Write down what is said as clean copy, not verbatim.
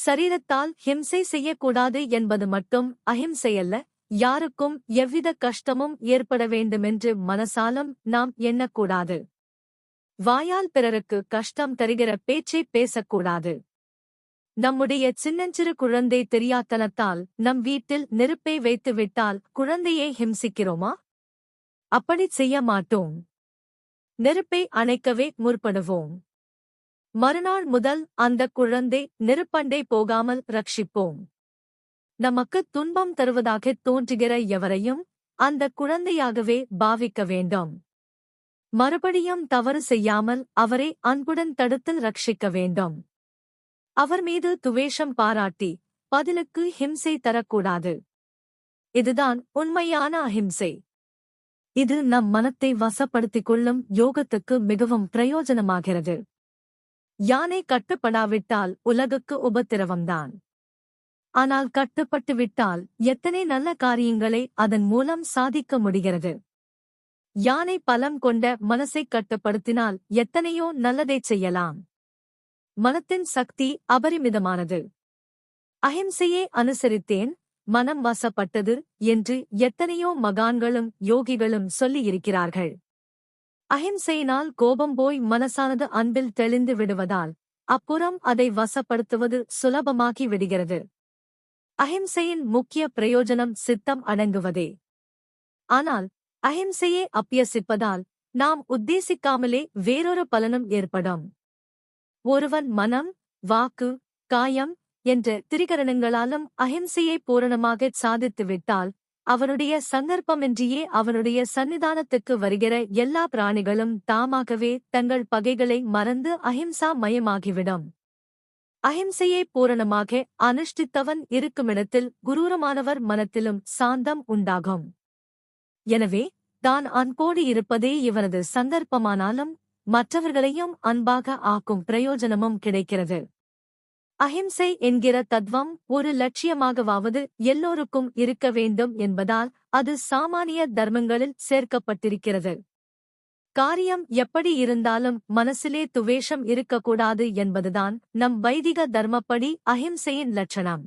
சரீரத்தால் ஹிம்சை செய்யக்கூடாது என்பது மட்டும் அஹிம்சையல்ல. யாருக்கும் எவ்வித கஷ்டமும் ஏற்பட வேண்டுமென்று மனசாலும் நாம் எண்ணக்கூடாது. வாயால் பிறருக்கு கஷ்டம் தருகிற பேச்சை பேசக்கூடாது. நம்முடைய சின்னஞ்சிறு குழந்தை தெரியாத்தனத்தால் நம் வீட்டில் நெருப்பை வைத்துவிட்டால் குழந்தையை ஹிம்சிக்கிறோமா? அப்படிச் செய்ய மாட்டோம். நெருப்பை அணைக்கவே முற்படுவோம். மறுநாள் முதல் அந்த குழந்தை நெருப்பண்டை போகாமல் ரட்சிப்போம். நமக்கு துன்பம் தருவதாகத் தோன்றுகிற எவரையும் அந்த குழந்தையாகவே பாவிக்க வேண்டும். மறுபடியும் தவறு செய்யாமல் அவரை அன்புடன் தடுத்து ரட்சிக்க வேண்டும். அவர் மீது துவேஷம் பாராட்டி பதிலுக்கு ஹிம்சை தரக்கூடாது. இதுதான் உண்மையான அஹிம்சை. இது நம் மனத்தை வசப்படுத்திக் கொள்ளும் யோகத்துக்கு மிகவும் பிரயோஜனமாகிறது. யானை கட்டுப்படாவிட்டால் உலகுக்கு உபத்திரவம்தான். ஆனால் கட்டுப்பட்டுவிட்டால் எத்தனை நல்ல காரியங்களை அதன் மூலம் சாதிக்க முடிகிறது. யானை பலம் கொண்ட மனசைக் கட்டுப்படுத்தினால் எத்தனையோ நல்லதைச் செய்யலாம். மனத்தின் சக்தி அபரிமிதமானது. அஹிம்சையே அனுசரித்தேன், மனம் வசப்பட்டது என்று எத்தனையோ மகான்களும் யோகிகளும் சொல்லியிருக்கிறார்கள். அஹிம்சையினால் கோபம் போய் மனசானது அன்பில் தெளிந்து விடுவதால் அப்புறம் அதை வசப்படுத்துவது சுலபமாகி விடுகிறது. அஹிம்சையின் முக்கிய பிரயோஜனம் சித்தம் அடங்குவதே. ஆனால் அஹிம்சையே அபியசிப்பதால் நாம் உத்தேசிக்காமலே வேறொரு பலனும் ஏற்படும். ஒருவன் மனம், வாக்கு, காயம் என்ற திரிகரணங்களாலும் அஹிம்சையை பூரணமாகச் சாதித்துவிட்டால் அவனுடைய சந்தர்ப்பமின்றியே அவனுடைய சந்நிதானத்துக்கு வருகிற எல்லா பிராணிகளும் தாமாகவே தங்கள் பகைகளை மறந்து அஹிம்சா மயமாகிவிடும். அஹிம்சையை பூரணமாக அனுஷ்டித்தவன் இருக்குமிடத்தில் குரூரமானவர் மனத்திலும் சாந்தம் உண்டாகும். எனவே தான் அன்போடு இருப்பதே இவனது சந்தர்ப்பமானாலும் மற்றவர்களையும் அன்பாக ஆக்கும் பிரயோஜனமும் கிடைக்கிறது. அஹிம்சை என்கிற தத்துவம் ஒரு லட்சியமாகவாவது எல்லோருக்கும் இருக்க வேண்டும் என்பதால் அது சாமானிய தர்மங்களில் சேர்க்கப்பட்டிருக்கிறது. காரியம் எப்படி இருந்தாலும் மனசிலே துவேஷம் இருக்கக்கூடாது என்பதுதான் நம் வைதிக தர்மப்படி அஹிம்சையின் லட்சணம்.